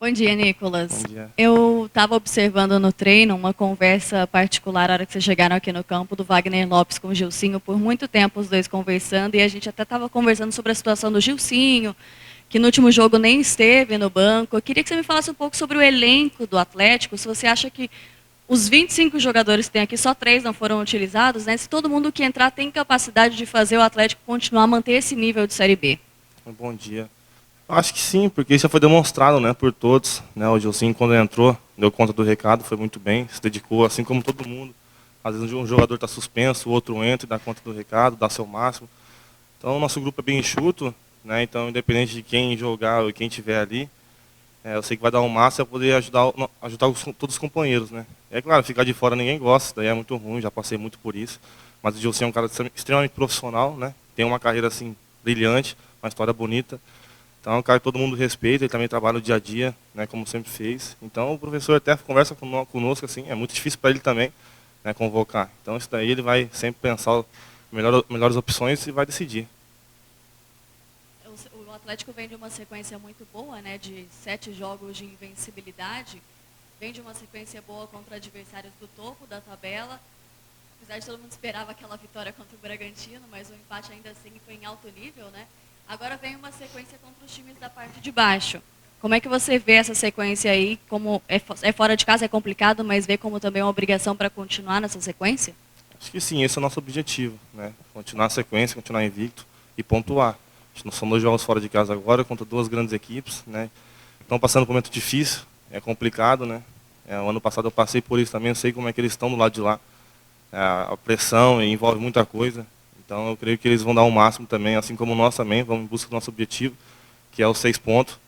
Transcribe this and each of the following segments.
Bom dia, Bom Nicolas. dia. Eu estava observando no treino uma conversa particular, na hora que vocês chegaram aqui no campo, do Wagner Lopes com o Gilcinho, por muito tempo os dois conversando, e a gente até estava conversando sobre a situação do Gilcinho, que no último jogo nem esteve no banco. Eu queria que você me falasse um pouco sobre o elenco do Atlético, se você acha que os 25 jogadores que tem aqui, só 3 não foram utilizados, né? Se todo mundo que entrar tem capacidade de fazer o Atlético continuar a manter esse nível de Série B. Bom dia. Eu acho que sim, porque isso já foi demonstrado, né, por todos. Né, o Gilcinho, quando entrou, deu conta do recado, foi muito bem, se dedicou, assim como todo mundo. Às vezes um jogador está suspenso, o outro entra e dá conta do recado, dá seu máximo. Então, o nosso grupo é bem enxuto, né, então, independente de quem jogar ou quem estiver ali, eu sei que vai dar o máximo para poder ajudar todos os companheiros. Né. É claro, ficar de fora ninguém gosta, daí é muito ruim, já passei muito por isso. Mas o Gilcinho é um cara extremamente profissional, né, tem uma carreira assim brilhante, uma história bonita. Então, é um cara que todo mundo respeita, ele também trabalha no dia a dia, né, como sempre fez. Então, o professor até conversa conosco, assim, é muito difícil para ele também, né, convocar. Então, isso daí ele vai sempre pensar melhores opções e vai decidir. O Atlético vem de uma sequência muito boa, né, de 7 jogos de invencibilidade. Vem de uma sequência boa contra adversários do topo da tabela. Apesar de todo mundo esperava aquela vitória contra o Bragantino, mas o empate ainda assim foi em alto nível, né? Agora vem uma sequência contra os times da parte de baixo. Como é que você vê essa sequência aí? Como é fora de casa, é complicado, mas vê como também uma obrigação para continuar nessa sequência? Acho que sim, esse é o nosso objetivo, né, continuar a sequência, continuar invicto e pontuar. São 2 jogos fora de casa agora, contra 2 grandes equipes, né, estão passando por um momento difícil, é complicado, né. O ano passado eu passei por isso também, eu sei como é que eles estão do lado de lá. A pressão envolve muita coisa. Então eu creio que eles vão dar o máximo também, assim como nós também, vamos em busca do nosso objetivo, que é os 6 pontos.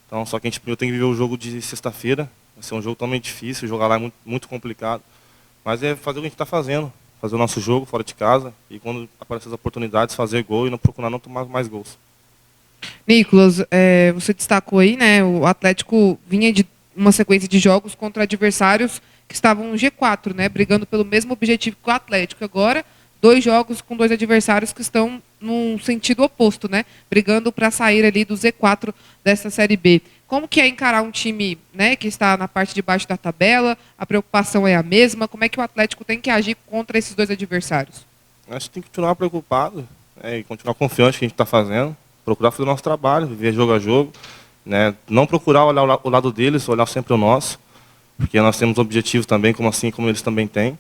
Então, só que a gente primeiro tem que viver o jogo de sexta-feira. Vai ser um jogo também difícil, jogar lá é muito, muito complicado. Mas é fazer o que a gente está fazendo, fazer o nosso jogo fora de casa e quando aparecer as oportunidades, fazer gol e não procurar não tomar mais gols. Nicolas, você destacou aí, né? O Atlético vinha de uma sequência de jogos contra adversários que estavam no G4, né? Brigando pelo mesmo objetivo que o Atlético. Agora, 2 jogos com 2 adversários que estão num sentido oposto, né? Brigando para sair ali do Z4 dessa Série B. Como que é encarar um time, né, que está na parte de baixo da tabela? A preocupação é a mesma? Como é que o Atlético tem que agir contra esses 2 adversários? Acho que tem que continuar preocupado, e continuar confiante no que a gente está fazendo, procurar fazer o nosso trabalho, viver jogo a jogo, né, não procurar olhar o lado deles, olhar sempre o nosso, porque nós temos objetivos também, como eles também têm.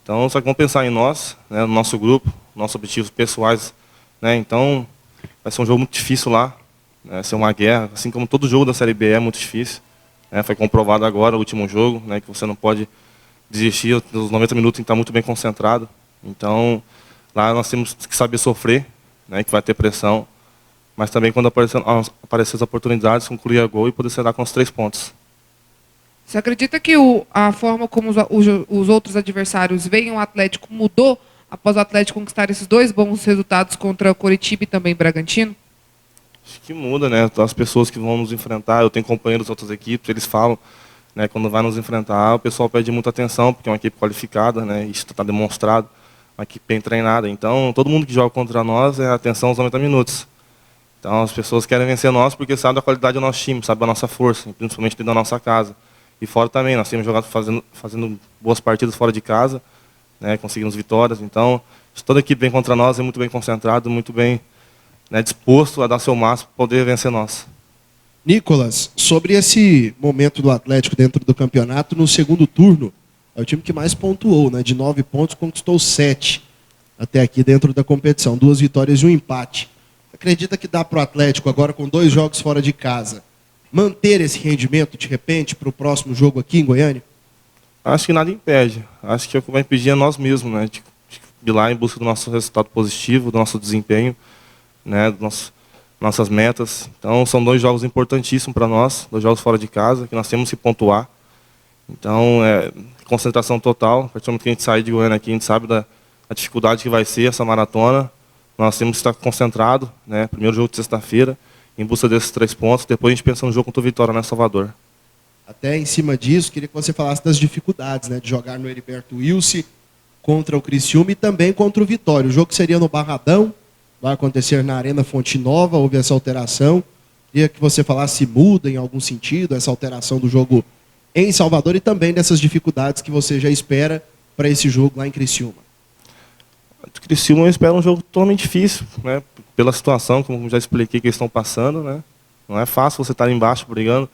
Então, só que vamos pensar em nós, né, no nosso grupo, nossos objetivos pessoais. Né, então, vai ser um jogo muito difícil lá, né, vai ser uma guerra, assim como todo jogo da Série B é muito difícil. Né, foi comprovado agora, o último jogo, né, que você não pode desistir, nos 90 minutos tem que estar muito bem concentrado. Então, lá nós temos que saber sofrer, né, que vai ter pressão, mas também quando aparecer as oportunidades, concluir a gol e poder sair com os 3 pontos. Você acredita que a forma como os outros adversários veem o Atlético mudou após o Atlético conquistar esses 2 bons resultados contra o Coritiba e também Bragantino? Acho que muda, né? As pessoas que vão nos enfrentar, eu tenho companheiros de outras equipes, eles falam, né, quando vai nos enfrentar, o pessoal pede muita atenção, porque é uma equipe qualificada, né, isso está demonstrado, uma equipe bem treinada. Então, todo mundo que joga contra nós é atenção aos 90 minutos. Então, as pessoas querem vencer nós porque sabem da qualidade do nosso time, sabem da nossa força, principalmente dentro da nossa casa. E fora também, nós temos jogado fazendo boas partidas fora de casa, né, conseguimos vitórias. Então, se toda a equipe vem contra nós, é muito bem concentrado, muito bem, né, disposto a dar seu máximo para poder vencer nós. Nicolas, sobre esse momento do Atlético dentro do campeonato, no segundo turno, é o time que mais pontuou, né? De 9 pontos, conquistou 7 até aqui dentro da competição. 2 vitórias e um empate. Acredita que dá para o Atlético, agora com 2 jogos fora de casa, manter esse rendimento, de repente, para o próximo jogo aqui em Goiânia? Acho que nada impede. Acho que o que vai impedir é nós mesmos, né? De ir lá em busca do nosso resultado positivo, do nosso desempenho, né? Nossas metas. Então, são 2 jogos importantíssimos para nós, 2 jogos fora de casa, que nós temos que pontuar. Então, concentração total. A partir do momento que a gente sair de Goiânia aqui, a gente sabe da dificuldade que vai ser essa maratona. Nós temos que estar concentrados, né? Primeiro jogo de sexta-feira, em busca desses 3 pontos. Depois a gente pensa no jogo contra o Vitória, né, Salvador. Até em cima disso, queria que você falasse das dificuldades, né, de jogar no Heriberto Wilson contra o Criciúma e também contra o Vitória. O jogo seria no Barradão, vai acontecer na Arena Fonte Nova, houve essa alteração. Queria Queria que você falasse se muda em algum sentido essa alteração do jogo em Salvador e também dessas dificuldades que você já espera para esse jogo lá em Criciúma. Criciúma eu espero um jogo totalmente difícil, né? Pela situação, como já expliquei, que eles estão passando, né? Não é fácil você estar embaixo brigando,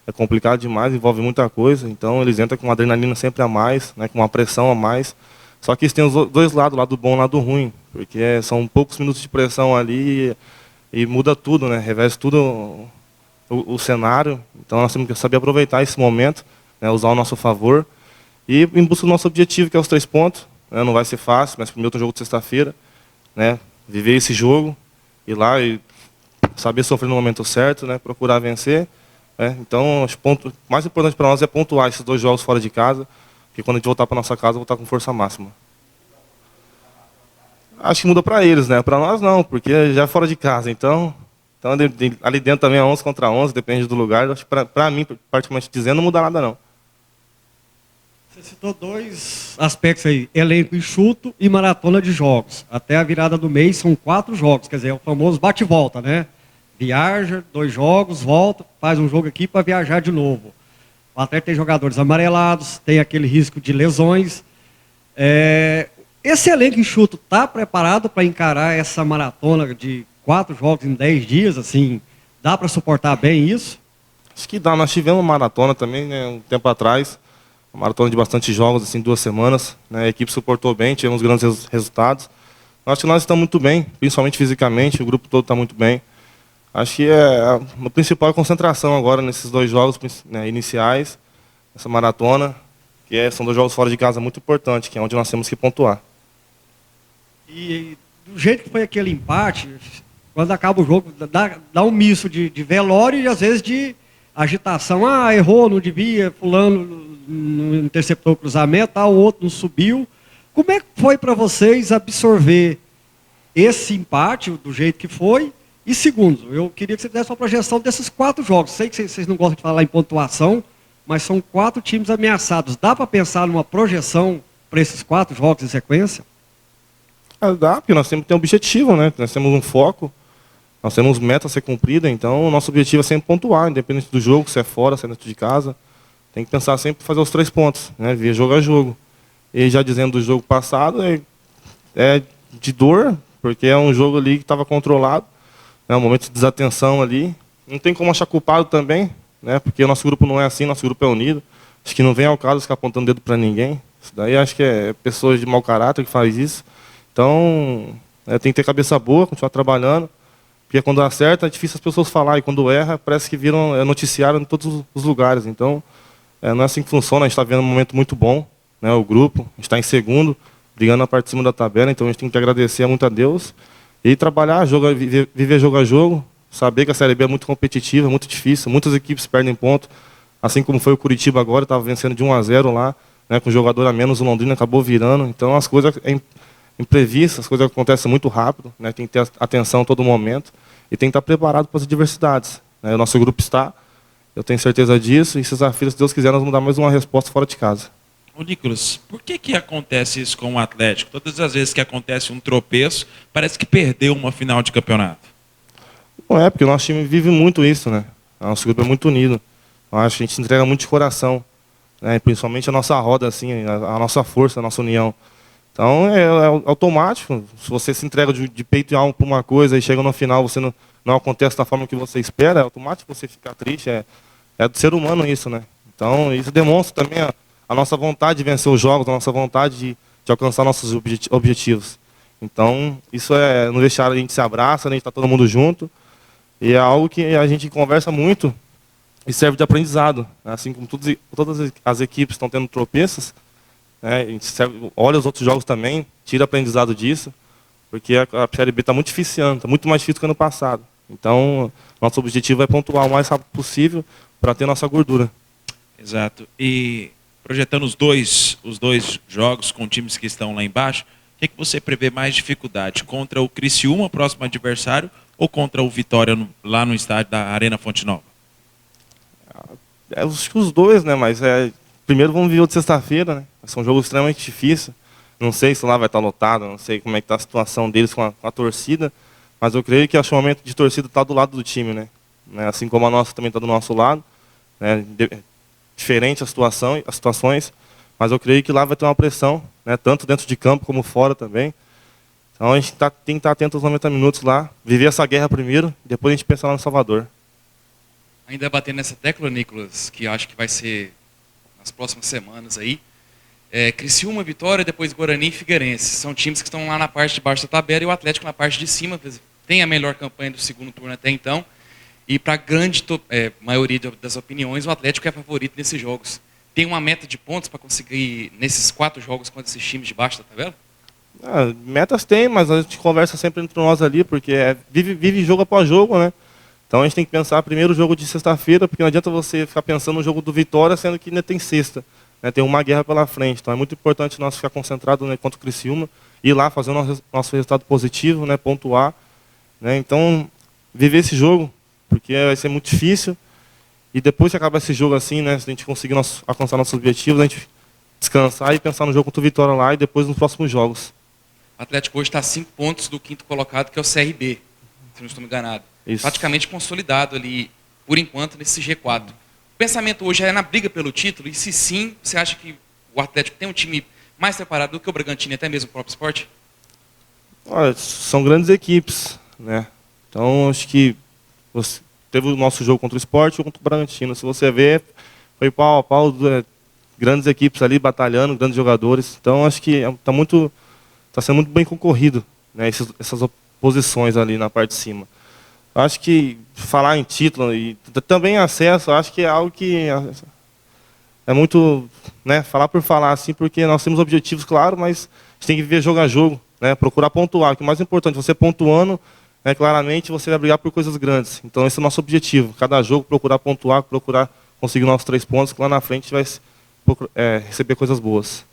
é complicado demais, envolve muita coisa, então eles entram com uma adrenalina sempre a mais, né? Com uma pressão a mais. Só que eles têm os dois lados, o lado bom e o lado ruim, porque são poucos minutos de pressão ali e muda tudo, né? Reverte tudo o cenário. Então nós temos que saber aproveitar esse momento, né? Usar ao nosso favor e em busca do nosso objetivo, que é os 3 pontos. Né? Não vai ser fácil, mas primeiro tem um jogo de sexta-feira, né? Viver esse jogo, ir lá e saber sofrer no momento certo, né? Procurar vencer. Né? Então, o ponto mais importante para nós é pontuar esses 2 jogos fora de casa, porque quando a gente voltar para nossa casa, voltar com força máxima. Acho que muda para eles, né? Para nós não, porque já é fora de casa. Então ali dentro também é 11 contra 11, depende do lugar. Acho que para mim, particularmente dizendo, não muda nada não. Você citou 2 aspectos aí, elenco enxuto e maratona de jogos. Até a virada do mês são 4 jogos, quer dizer, é o famoso bate-volta, né? Viaja, 2 jogos, volta, faz um jogo aqui para viajar de novo. O Atlético tem jogadores amarelados, tem aquele risco de lesões. Esse elenco enxuto está preparado para encarar essa maratona de 4 jogos em 10 dias? Assim, dá para suportar bem isso? Acho que dá. Nós tivemos uma maratona também, né, um tempo atrás. Uma maratona de bastante jogos, assim, 2 semanas. Né, a equipe suportou bem, tivemos grandes resultados. Acho que nós estamos muito bem, principalmente fisicamente, o grupo todo está muito bem. Acho que o principal é a concentração agora nesses 2 jogos, né, iniciais, essa maratona, que são 2 jogos fora de casa muito importantes, que é onde nós temos que pontuar. E do jeito que foi aquele empate, quando acaba o jogo, dá um misto de velório e às vezes de agitação. Ah, errou, não devia, fulano não interceptou o cruzamento, o outro não subiu. Como é que foi para vocês absorver esse empate do jeito que foi? E segundo, eu queria que você fizesse uma projeção desses 4 jogos. Sei que vocês não gostam de falar em pontuação, mas são 4 times ameaçados. Dá para pensar numa projeção para esses 4 jogos em sequência? Dá, porque nós temos que ter um objetivo, né? Nós temos um foco, nós temos metas a ser cumpridas, então o nosso objetivo é sempre pontuar, independente do jogo, se é fora, se é dentro de casa. Tem que pensar sempre em fazer os 3 pontos, né? Ver jogo a jogo. E já dizendo do jogo passado, é de dor, porque é um jogo ali que estava controlado, né? Um momento de desatenção ali. Não tem como achar culpado também, né? Porque o nosso grupo não é assim, nosso grupo é unido. Acho que não vem ao caso ficar apontando dedo para ninguém. Isso daí acho que é pessoas de mau caráter que faz isso. Então, tem que ter cabeça boa, continuar trabalhando, porque quando acerta é difícil as pessoas falar, e quando erra parece que viram noticiário em todos os lugares. Então, não é assim que funciona, a gente está vendo um momento muito bom, né, o grupo, a gente está em segundo, brigando na parte de cima da tabela, então a gente tem que agradecer muito a Deus e trabalhar, viver jogo a jogo, saber que a Série B é muito competitiva, muito difícil, muitas equipes perdem ponto, assim como foi o Curitiba agora, estava vencendo de 1-0 lá, né, com jogador a menos, o Londrina acabou virando, então as coisas imprevistas, as coisas acontecem muito rápido, né? Tem que ter atenção a todo momento e tem que estar preparado para as adversidades. Né? O nosso grupo está, eu tenho certeza disso, e sexta-feira, se Deus quiser, nós vamos dar mais uma resposta fora de casa. Ô Nicolas, por que acontece isso com o Atlético? Todas as vezes que acontece um tropeço, parece que perdeu uma final de campeonato. Não é, porque o nosso time vive muito isso, né? O nosso grupo é muito unido. Eu acho que a gente entrega muito de coração, né? Principalmente a nossa roda, assim, a nossa força, a nossa união. Então, é automático. Se você se entrega de peito e alma para uma coisa e chega no final, você não acontece da forma que você espera, é automático você ficar triste. É do ser humano isso, né? Então, isso demonstra também a nossa vontade de vencer os jogos, a nossa vontade de alcançar nossos objetivos. Então, isso no vestiário a gente se abraça, a gente está todo mundo junto. E é algo que a gente conversa muito e serve de aprendizado. Assim como todas as equipes estão tendo tropeços, a gente olha os outros jogos também, tira aprendizado disso, porque a Série B está muito difícil, está muito mais difícil que ano passado. Então, nosso objetivo é pontuar o mais rápido possível para ter nossa gordura. Exato. E projetando os dois jogos com times que estão lá embaixo, o que você prevê mais dificuldade? Contra o Criciúma, próximo adversário, ou contra o Vitória lá no estádio da Arena Fonte Nova? Acho que os dois, né? Mas primeiro vamos ver o de sexta-feira, né? Vai ser um jogo extremamente difícil. Não sei se lá vai estar lotado, não sei como é que está a situação deles com a torcida, mas eu creio que o chamamento de torcida está do lado do time, né? né? Assim como a nossa também está do nosso lado, né? Diferente as situações, mas eu creio que lá vai ter uma pressão, né? Tanto dentro de campo como fora também. Então a gente tem que estar atento aos 90 minutos lá, viver essa guerra primeiro, depois a gente pensar lá no Salvador. Ainda batendo nessa tecla, Nicolas, que eu acho que vai ser nas próximas semanas aí, Criciúma, Vitória, depois Guarani e Figueirense. São times que estão lá na parte de baixo da tabela e o Atlético na parte de cima, tem a melhor campanha do segundo turno até então. E para a grande maioria das opiniões, o Atlético é favorito nesses jogos. Tem uma meta de pontos para conseguir nesses 4 jogos contra esses times de baixo da tabela? Metas tem, mas a gente conversa sempre entre nós ali, porque vive jogo após jogo, né? Então a gente tem que pensar primeiro o jogo de sexta-feira, porque não adianta você ficar pensando no jogo do Vitória, sendo que ainda tem sexta. Né? Tem uma guerra pela frente. Então é muito importante nós ficar concentrados, né, contra o Criciúma, ir lá fazer o nosso resultado positivo, né, pontuar. Né? Então, viver esse jogo, porque vai ser muito difícil. E depois que acabar esse jogo assim, né, se a gente conseguir alcançar nossos objetivos, a gente descansar e pensar no jogo contra o Vitória lá e depois nos próximos jogos. O Atlético hoje está a 5 pontos do 5º colocado, que é o CRB, se não estou me enganado. Isso. Praticamente consolidado ali, por enquanto, nesse G4. O pensamento hoje é na briga pelo título, e se sim, você acha que o Atlético tem um time mais preparado do que o Bragantino e até mesmo o próprio Sport? Olha, são grandes equipes, né? Então acho que teve o nosso jogo contra o Sport e contra o Bragantino. Se você ver, foi pau a pau, grandes equipes ali batalhando, grandes jogadores. Então acho que está sendo muito bem concorrido, né, essas posições ali na parte de cima. Acho que falar em título e também acesso, acho que é algo que é muito, né, falar por falar assim, porque nós temos objetivos, claro, mas a gente tem que viver jogo a jogo, né, procurar pontuar. O que é mais importante, você pontuando, né, claramente você vai brigar por coisas grandes. Então esse é o nosso objetivo. Cada jogo procurar pontuar, procurar conseguir nossos 3 pontos, que lá na frente vai receber coisas boas.